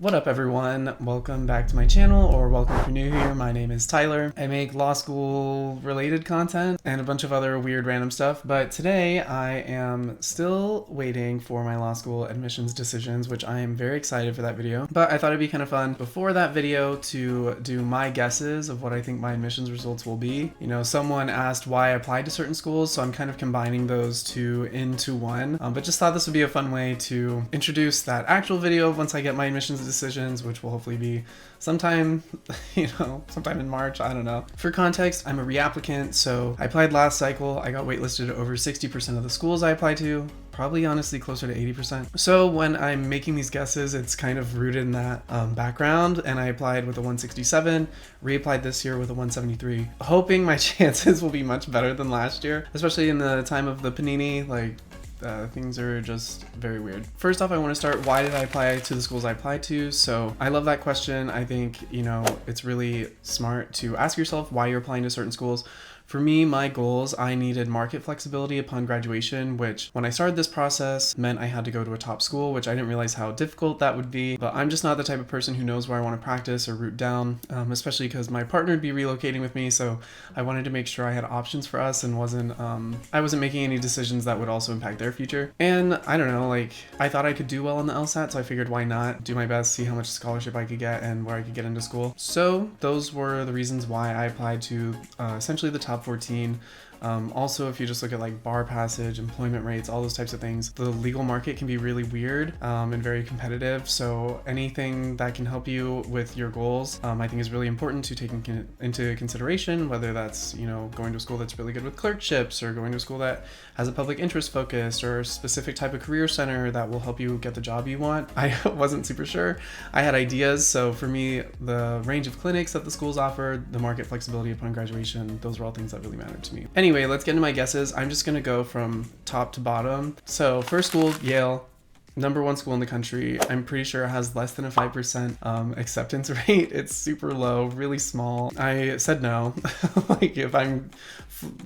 What up everyone, welcome back to my channel, or welcome if you're new here. My name is Tyler. I make law school related content and a bunch of other weird random stuff, but today I am still waiting for my law school admissions decisions, which I am very excited for that video. But I thought it'd be kind of fun before that video to do my guesses of what I think my admissions results will be. You know, someone asked why I applied to certain schools, so I'm kind of combining those two into one, but just thought this would be a fun way to introduce that actual video once I get my admissions decisions, which will hopefully be sometime, sometime in March, I don't know. For context, I'm a reapplicant, so I applied last cycle. I got waitlisted at over 60% of the schools I applied to, probably honestly closer to 80%. So when I'm making these guesses, it's kind of rooted in that background, and I applied with a 167, reapplied this year with a 173, hoping my chances will be much better than last year, especially in the time of the panini. Things are just very weird. First off, I want to start, why did I apply to the schools I applied to? So I love that question. I think, it's really smart to ask yourself why you're applying to certain schools. For me, my goals, I needed market flexibility upon graduation, which when I started this process meant I had to go to a top school, which I didn't realize how difficult that would be. But I'm just not the type of person who knows where I want to practice or root down, especially because my partner would be relocating with me. So I wanted to make sure I had options for us and I wasn't making any decisions that would also impact their future. And I don't know, I thought I could do well on the LSAT, so I figured why not do my best, see how much scholarship I could get and where I could get into school. So those were the reasons why I applied to essentially the top 14. Also, if you just look at bar passage, employment rates, all those types of things, the legal market can be really weird and very competitive. So anything that can help you with your goals, I think is really important to take into consideration, whether that's, going to a school that's really good with clerkships, or going to a school that has a public interest focus, or a specific type of career center that will help you get the job you want. I wasn't super sure. I had ideas. So for me, the range of clinics that the schools offer, the market flexibility upon graduation, those were all things that really mattered to me. Anyway, let's get into my guesses. I'm just going to go from top to bottom. So first school, Yale. #1 school in the country. I'm pretty sure it has less than a 5% acceptance rate. It's super low, really small. I said no. If I'm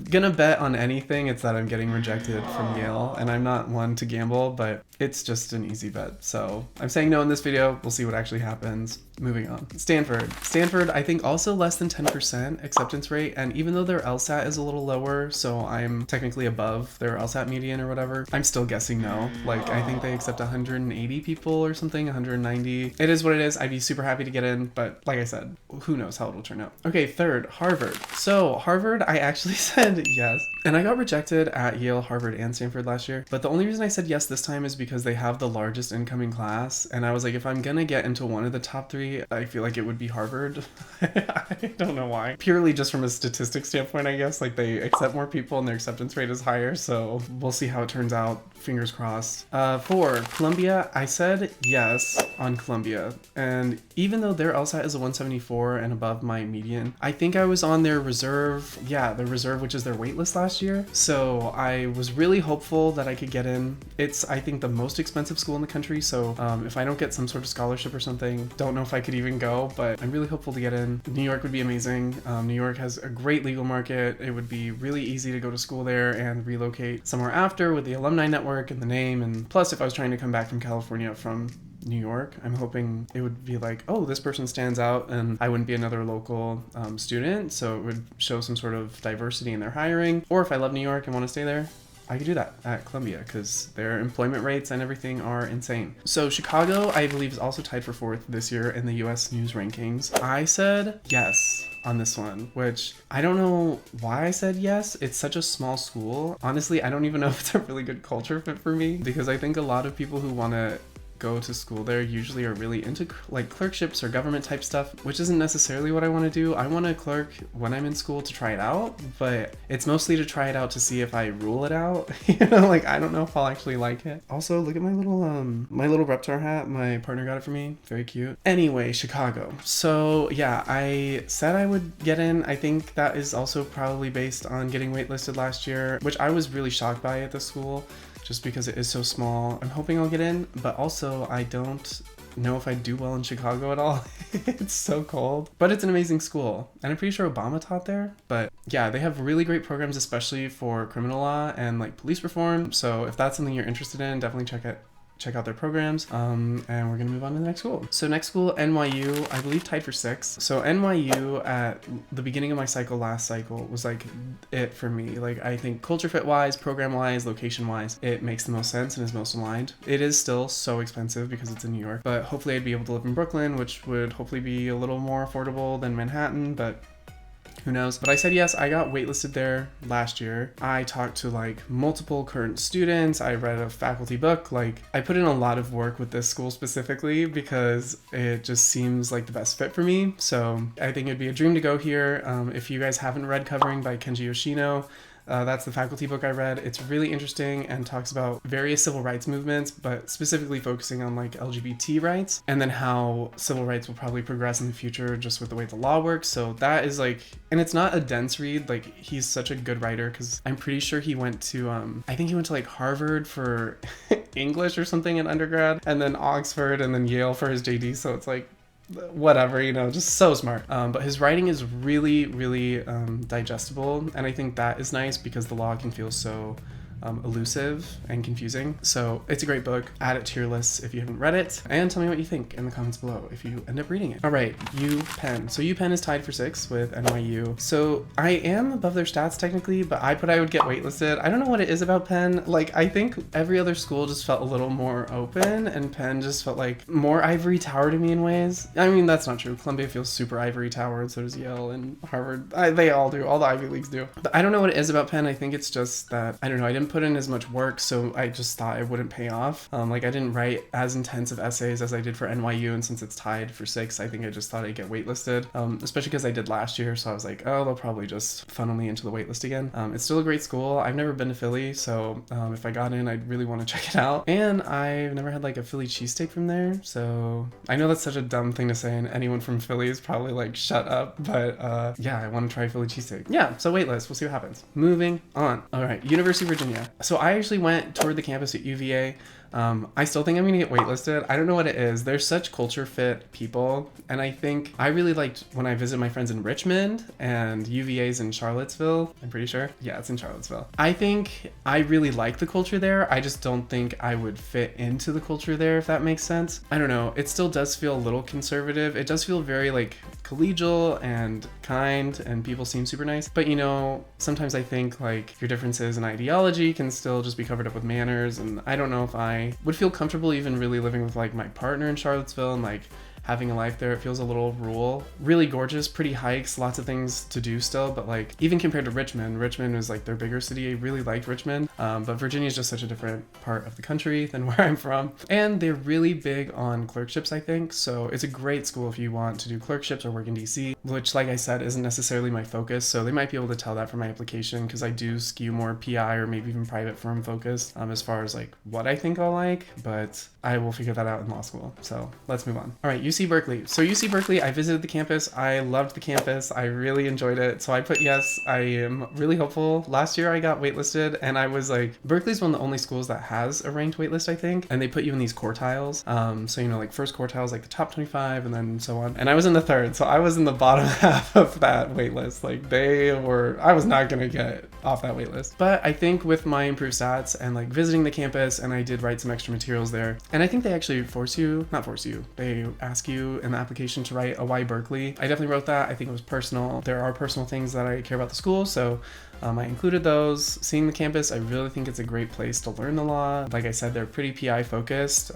gonna bet on anything, it's that I'm getting rejected from Yale, and I'm not one to gamble, but it's just an easy bet. So I'm saying no in this video. We'll see what actually happens. Moving on. Stanford, I think also less than 10% acceptance rate, and even though their LSAT is a little lower, so I'm technically above their LSAT median or whatever, I'm still guessing no. I think they accept 180 people or something, 190. It is what it is. I'd be super happy to get in, but like I said, who knows how it'll turn out. Okay, third, Harvard. So Harvard, I actually said yes, and I got rejected at Yale, Harvard, and Stanford last year, but the only reason I said yes this time is because they have the largest incoming class, and I was like, if I'm gonna get into one of the top 3, I feel like it would be Harvard. I don't know why. Purely just from a statistics standpoint, I guess. They accept more people and their acceptance rate is higher, so we'll see how it turns out. Fingers crossed. For Columbia, I said yes on Columbia, and even though their LSAT is a 174 and above my median, I think I was on their reserve, which is their waitlist last year, so I was really hopeful that I could get in. It's, I think, the most expensive school in the country, so if I don't get some sort of scholarship or something, don't know if I could even go, but I'm really hopeful to get in. New York would be amazing. New York has a great legal market. It would be really easy to go to school there and relocate somewhere after with the alumni network and the name, and plus if I was trying to come back from California from New York, I'm hoping it would be like, oh, this person stands out, and I wouldn't be another local student, so it would show some sort of diversity in their hiring. Or if I love New York and want to stay there, I could do that at Columbia because their employment rates and everything are insane. So Chicago, I believe, is also tied for 4th this year in the US News rankings. I said yes on this one, which I don't know why I said yes. It's such a small school. Honestly, I don't even know if it's a really good culture fit for me, because I think a lot of people who want to go to school there usually are really into clerkships or government type stuff, which isn't necessarily what I want to do. I want to clerk when I'm in school to try it out, but it's mostly to try it out to see if I rule it out. I don't know if I'll actually like it. Also, look at my little Reptar hat. My partner got it for me. Very cute. Anyway, Chicago. So yeah, I said I would get in. I think that is also probably based on getting waitlisted last year, which I was really shocked by at the school, just because it is so small. I'm hoping I'll get in, but also I don't know if I'd do well in Chicago at all. It's so cold, but it's an amazing school, and I'm pretty sure Obama taught there. But yeah, they have really great programs, especially for criminal law and police reform. So if that's something you're interested in, definitely check out their programs, and we're gonna move on to the next school. So next school, NYU, I believe tied for 6th. So NYU at the beginning of my last cycle was like it for me. Like I think culture fit wise, program wise, location wise, it makes the most sense and is most aligned. It is still so expensive because it's in New York, but hopefully I'd be able to live in Brooklyn, which would hopefully be a little more affordable than Manhattan, but who knows? But I said yes. I got waitlisted there last year. I talked to like multiple current students. I read a faculty book. Like I put in a lot of work with this school specifically because it just seems like the best fit for me. So I think it'd be a dream to go here. If you guys haven't read Covering by Kenji Yoshino, that's the faculty book I read. It's really interesting and talks about various civil rights movements, but specifically focusing on like LGBT rights and then how civil rights will probably progress in the future just with the way the law works. So that is like, and it's not a dense read. Like he's such a good writer because I'm pretty sure he went to, I think he went to like Harvard for English or something in undergrad and then Oxford and then Yale for his JD. So it's like, whatever, you know, just so smart. But his writing is really, really digestible. And I think that is nice because the law can feel so elusive and confusing. So it's a great book. Add it to your list if you haven't read it, and tell me what you think in the comments below if you end up reading it. All right, UPenn. So UPenn is tied for 6th with NYU. So I am above their stats technically, but I put I would get waitlisted. I don't know what it is about Penn. Like I think every other school just felt a little more open, and Penn just felt like more ivory tower to me in ways. I mean, that's not true. Columbia feels super ivory tower, and so does Yale and Harvard. They all do. All the Ivy Leagues do. But I don't know what it is about Penn. I think it's just that, I don't know, I didn't put in as much work, so I just thought it wouldn't pay off. Like I didn't write as intensive essays as I did for NYU, and since it's tied for 6th, I think I just thought I'd get waitlisted, especially because I did last year, so I was like, oh, they'll probably just funnel me into the waitlist again. It's still a great school. I've never been to Philly, so if I got in, I'd really want to check it out. And I've never had like a Philly cheesesteak from there, so I know that's such a dumb thing to say, and anyone from Philly is probably like, shut up, but yeah, I want to try Philly cheesesteak. Yeah, so waitlist, we'll see what happens. Moving on. All right, University of Virginia. So I actually went toward the campus at UVA. I still think I'm gonna get waitlisted. I don't know what it is. They're such culture fit people, and I think I really liked when I visit my friends in Richmond, and UVA's in Charlottesville, I'm pretty sure. Yeah, it's in Charlottesville. I think I really like the culture there. I just don't think I would fit into the culture there, if that makes sense. I don't know. It still does feel a little conservative. It does feel very like collegial and kind, and people seem super nice. But you know, sometimes I think like your differences in ideology can still just be covered up with manners, and I don't know if I would feel comfortable even really living with like my partner in Charlottesville and like having a life there. It feels a little rural. Really gorgeous, pretty hikes, lots of things to do still, but like even compared to Richmond was like their bigger city. I really liked Richmond, but Virginia is just such a different part of the country than where I'm from. And they're really big on clerkships, I think. So it's a great school if you want to do clerkships or work in DC, which like I said, isn't necessarily my focus. So they might be able to tell that from my application because I do skew more PI or maybe even private firm focused as far as like what I think I'll like, but I will figure that out in law school. So let's move on. All right, UC Berkeley. So UC Berkeley, I visited the campus. I loved the campus. I really enjoyed it. So I put yes. I am really hopeful. Last year I got waitlisted, and I was like, Berkeley's one of the only schools that has a ranked waitlist, I think. And they put you in these quartiles. So, you know, like first quartile is like the top 25 and then so on. And I was in the third. So I was in the bottom half of that waitlist. Like I was not going to get off that waitlist. But I think with my improved stats and like visiting the campus, and I did write some extra materials there. And I think they actually they ask you in the application to write a why Berkeley. I definitely wrote that. I think it was personal. There are personal things that I care about the school, so I included those. Seeing the campus, I really think it's a great place to learn the law. Like I said, they're pretty PI focused,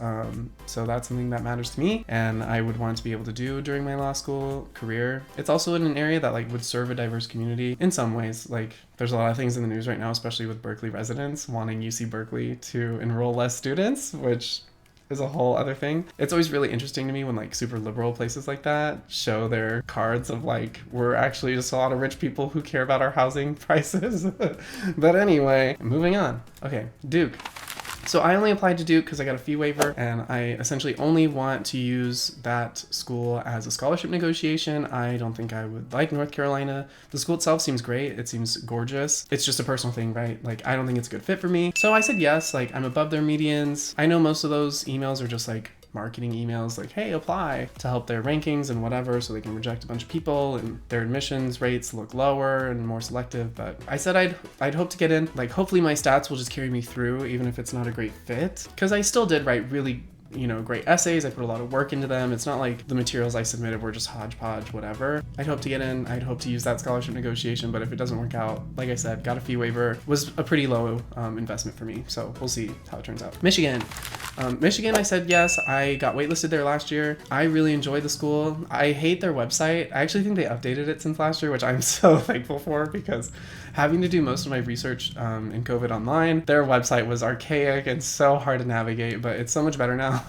so that's something that matters to me and I would want to be able to do during my law school career. It's also in an area that like would serve a diverse community in some ways. Like there's a lot of things in the news right now, especially with Berkeley residents wanting UC Berkeley to enroll less students, which is a whole other thing. It's always really interesting to me when like super liberal places like that show their cards of like, we're actually just a lot of rich people who care about our housing prices. But anyway, moving on. Okay, Duke. So I only applied to Duke because I got a fee waiver, and I essentially only want to use that school as a scholarship negotiation. I don't think I would like North Carolina. The school itself seems great. It seems gorgeous. It's just a personal thing, right? Like, I don't think it's a good fit for me. So I said yes. Like, I'm above their medians. I know most of those emails are just like marketing emails like, hey, apply, to help their rankings and whatever, so they can reject a bunch of people and their admissions rates look lower and more selective. But I said I'd hope to get in. Like, hopefully my stats will just carry me through, even if it's not a great fit, because I still did write really great essays. I put a lot of work into them. It's not like the materials I submitted were just hodgepodge, whatever. I'd hope to get in. I'd hope to use that scholarship negotiation, but if it doesn't work out, like I said, got a fee waiver, was a pretty low investment for me. So we'll see how it turns out. Michigan, I said yes. I got waitlisted there last year. I really enjoyed the school. I hate their website. I actually think they updated it since last year, which I'm so thankful for, because having to do most of my research in COVID online, their website was archaic and so hard to navigate, but it's so much better now.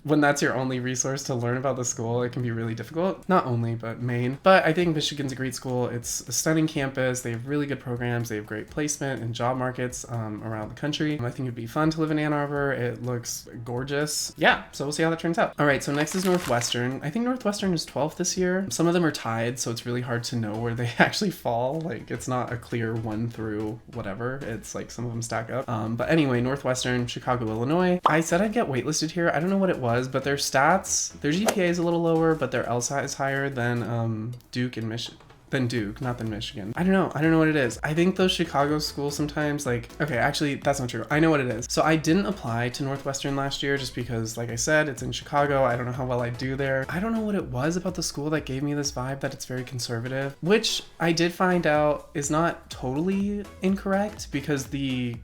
When that's your only resource to learn about the school, it can be really difficult. Not only, but main. But I think Michigan's a great school. It's a stunning campus. They have really good programs. They have great placement in job markets around the country. I think it'd be fun to live in Ann Arbor. It looks gorgeous. Yeah, so we'll see how that turns out. All right, so next is Northwestern. I think Northwestern is 12th this year. Some of them are tied, so it's really hard to know where they actually fall. Like, it's not a clear 1 through whatever. It's like some of them stack up. But anyway, Northwestern, Chicago, Illinois. I said I'd get waitlisted here. I don't know what it was, but their stats, their GPA is a little lower, but their LSAT is higher than Duke and Michigan. Than Duke, not than Michigan. I don't know what it is. I think those Chicago schools sometimes, like, okay, actually, that's not true. I know what it is. So I didn't apply to Northwestern last year just because, like I said, it's in Chicago. I don't know how well I do there. I don't know what it was about the school that gave me this vibe that it's very conservative, which I did find out is not totally incorrect, because the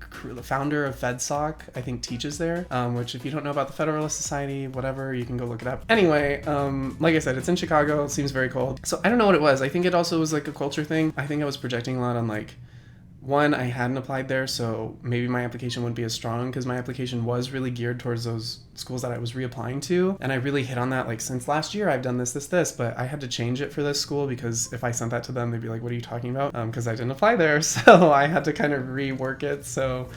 founder of FedSoc, I think, teaches there, which if you don't know about the Federalist Society, whatever, you can go look it up. Anyway, like I said, it's in Chicago. It seems very cold. So I don't know what it was. I think it also was like a culture thing. I think I was projecting a lot on, like, one, I hadn't applied there, so maybe my application wouldn't be as strong, because my application was really geared towards those schools that I was reapplying to. And I really hit on that, like, since last year I've done this, but I had to change it for this school, because if I sent that to them, they'd be like, what are you talking about? Because I didn't apply there. So I had to kind of rework it. So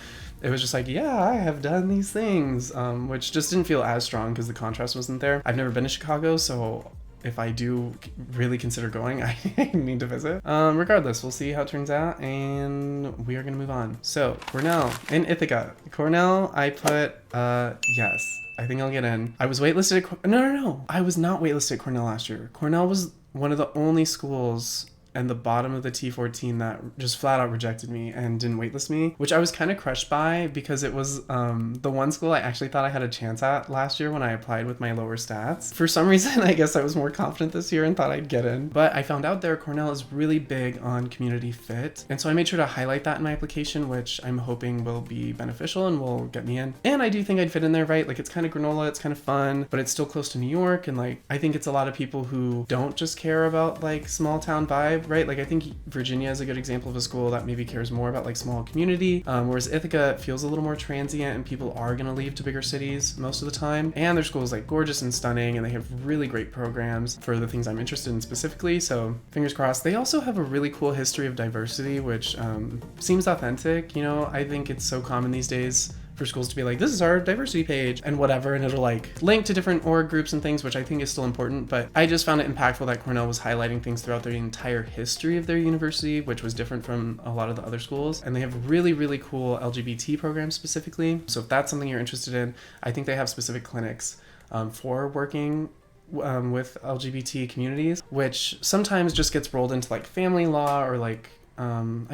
it was just like, yeah, I have done these things, which just didn't feel as strong because the contrast wasn't there. I've never been to Chicago, so if I do really consider going, I need to visit. Regardless, we'll see how it turns out, and we are gonna move on. So, Cornell in Ithaca. Cornell, I put, yes. I think I'll get in. I was waitlisted at, no. I was not waitlisted at Cornell last year. Cornell was one of the only schools and the bottom of the T14 that just flat out rejected me and didn't waitlist me, which I was kind of crushed by, because it was the one school I actually thought I had a chance at last year when I applied with my lower stats. For some reason, I guess I was more confident this year and thought I'd get in. But I found out there Cornell is really big on community fit. And so I made sure to highlight that in my application, which I'm hoping will be beneficial and will get me in. And I do think I'd fit in there, right? Like, it's kind of granola, it's kind of fun, but it's still close to New York. And like, I think it's a lot of people who don't just care about like small town vibe, right? Like, I think Virginia is a good example of a school that maybe cares more about like small community, whereas Ithaca feels a little more transient, and people are going to leave to bigger cities most of the time. And their school is like gorgeous and stunning, and they have really great programs for the things I'm interested in specifically. So fingers crossed. They also have a really cool history of diversity, which seems authentic. You know, I think it's so common these days for schools to be like, this is our diversity page and whatever, and it'll like link to different org groups and things, which I think is still important. But I just found it impactful that Cornell was highlighting things throughout their entire history of their university, which was different from a lot of the other schools. And they have really, really cool LGBT programs specifically. So if that's something you're interested in, I think they have specific clinics for working with LGBT communities, which sometimes just gets rolled into like family law or like I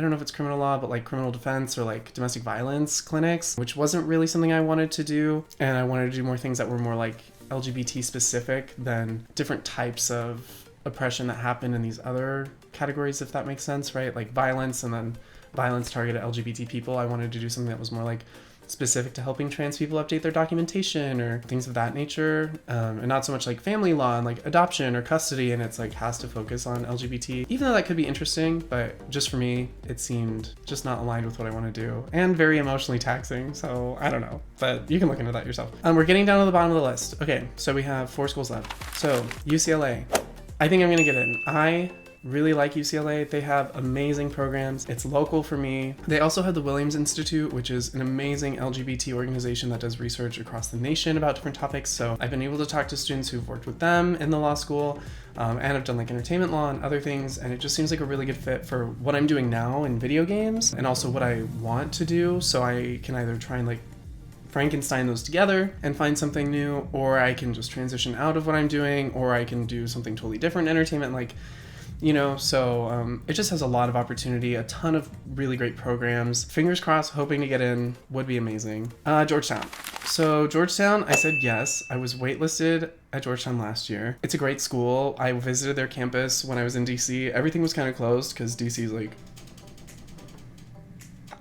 don't know if it's criminal law, but like criminal defense or like domestic violence clinics, which wasn't really something I wanted to do. And I wanted to do more things that were more like LGBT specific than different types of oppression that happen in these other categories, if that makes sense, right? Like violence, and then violence targeted LGBT people. I wanted to do something that was more like specific to helping trans people update their documentation or things of that nature, and not so much like family law and like adoption or custody, and it's like has to focus on LGBT, even though that could be interesting. But just for me, it seemed just not aligned with what I want to do, and very emotionally taxing. So I don't know, but you can look into that yourself. We're getting down to the bottom of the list. Okay, so we have 4 schools left. So UCLA, I think I'm gonna get in. I really like UCLA. They have amazing programs. It's local for me. They also have the Williams Institute, which is an amazing LGBT organization that does research across the nation about different topics. So I've been able to talk to students who've worked with them in the law school, and I've done like entertainment law and other things. And it just seems like a really good fit for what I'm doing now in video games, and also what I want to do. So I can either try and like Frankenstein those together and find something new, or I can just transition out of what I'm doing, or I can do something totally different, entertainment, like, you know, so it just has a lot of opportunity, a ton of really great programs. Fingers crossed, hoping to get in, would be amazing. Georgetown. So Georgetown, I said yes. I was waitlisted at Georgetown last year. It's a great school. I visited their campus when I was in DC. Everything was kind of closed because DC is like,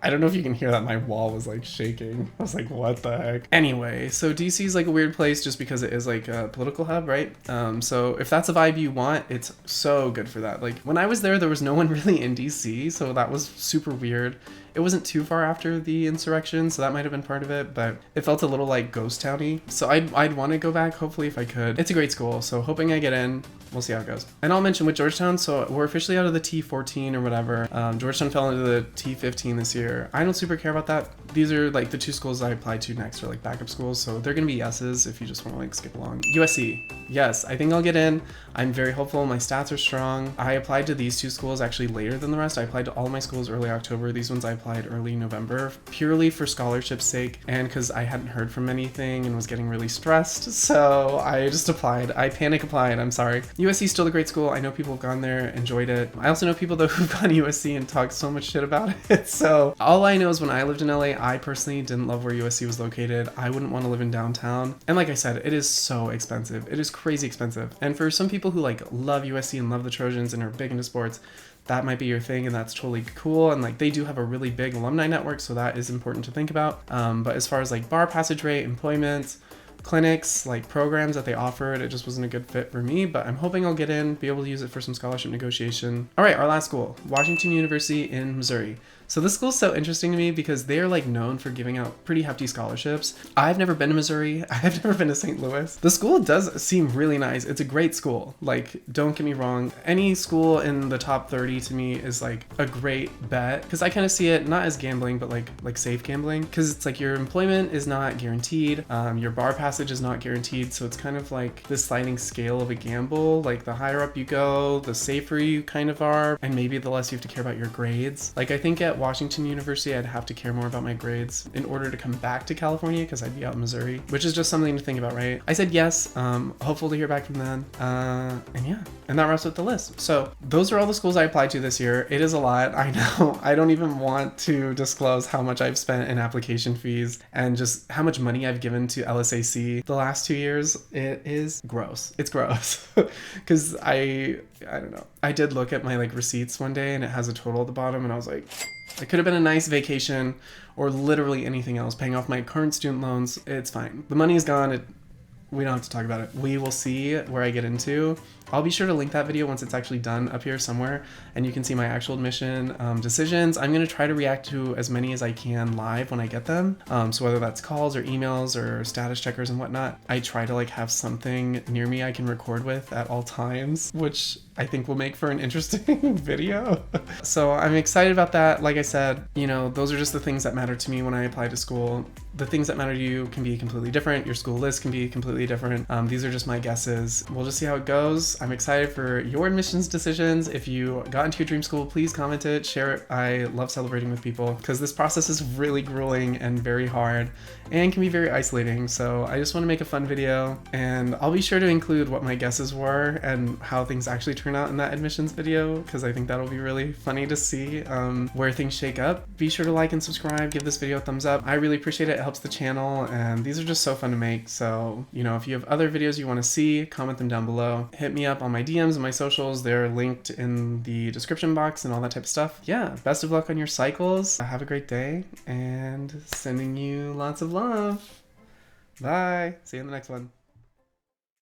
I don't know if you can hear that. My wall was like shaking. I was like, what the heck? Anyway, so DC is like a weird place just because it is like a political hub, right? So if that's a vibe you want, it's so good for that. Like when I was there was no one really in DC, so that was super weird. It wasn't too far after the insurrection, so that might have been part of it, but it felt a little like ghost towny. So I'd want to go back, hopefully, if I could. It's a great school, so hoping I get in. We'll see how it goes. And I'll mention with Georgetown, so we're officially out of the T14 or whatever. Georgetown fell into the T15 this year. I don't super care about that. These are like the two schools I applied to next are like backup schools, so they're gonna be yeses if you just want to like skip along. USC, yes, I think I'll get in. I'm very hopeful. My stats are strong. I applied to these two schools actually later than the rest. I applied to all of my schools early October. These ones I applied early November, purely for scholarship's sake and because I hadn't heard from anything and was getting really stressed. So I just applied. I panic applied. I'm sorry. USC is still a great school. I know people have gone there, enjoyed it. I also know people though who've gone to USC and talked so much shit about it. So all I know is when I lived in LA, I personally didn't love where USC was located. I wouldn't want to live in downtown. And like I said, it is so expensive. It is crazy expensive. And for some people who like love USC and love the Trojans and are big into sports, that might be your thing, and that's totally cool. And like they do have a really big alumni network, so that is important to think about. But as far as like bar passage rate, employment, clinics, like programs that they offered, it just wasn't a good fit for me, but I'm hoping I'll get in, be able to use it for some scholarship negotiation. All right, our last school, Washington University in Missouri. So this school is so interesting to me because they are like known for giving out pretty hefty scholarships. I've never been to Missouri. I've never been to St. Louis. The school does seem really nice. It's a great school. Like, don't get me wrong. Any school in the top 30 to me is like a great bet because I kind of see it not as gambling, but like safe gambling, because it's like your employment is not guaranteed. Your bar passage is not guaranteed. So it's kind of like this sliding scale of a gamble. Like the higher up you go, the safer you kind of are, and maybe the less you have to care about your grades. Like I think at Washington University, I'd have to care more about my grades in order to come back to California because I'd be out in Missouri, which is just something to think about, right? I said yes, hopeful to hear back from them. And yeah, and that wraps up the list. So those are all the schools I applied to this year. It is a lot, I know. I don't even want to disclose how much I've spent in application fees and just how much money I've given to LSAC the last 2 years. It is gross. It's gross. Because I don't know. I did look at my like receipts one day and it has a total at the bottom and I was like, it could have been a nice vacation or literally anything else, paying off my current student loans. It's fine. The money is gone. We don't have to talk about it. We will see where I get into. I'll be sure to link that video once it's actually done up here somewhere, and you can see my actual admission decisions. I'm going to try to react to as many as I can live when I get them. So whether that's calls or emails or status checkers and whatnot, I try to like have something near me I can record with at all times, which I think will make for an interesting video. So I'm excited about that. Like I said, you know, those are just the things that matter to me when I apply to school. The things that matter to you can be completely different. Your school list can be completely different. These are just my guesses. We'll just see how it goes. I'm excited for your admissions decisions. If you got into your dream school, please comment it, share it. I love celebrating with people because this process is really grueling and very hard and can be very isolating. So I just want to make a fun video, and I'll be sure to include what my guesses were and how things actually turn out in that admissions video, because I think that'll be really funny to see where things shake up. Be sure to like and subscribe, give this video a thumbs up. I really appreciate it. It helps the channel, and these are just so fun to make. So, you know, if you have other videos you want to see, comment them down below. Hit me up on my DMs and my socials. They're linked in the description box and all that type of stuff. Yeah, best of luck on your cycles. Have a great day, and sending you lots of love. Bye. See you in the next one.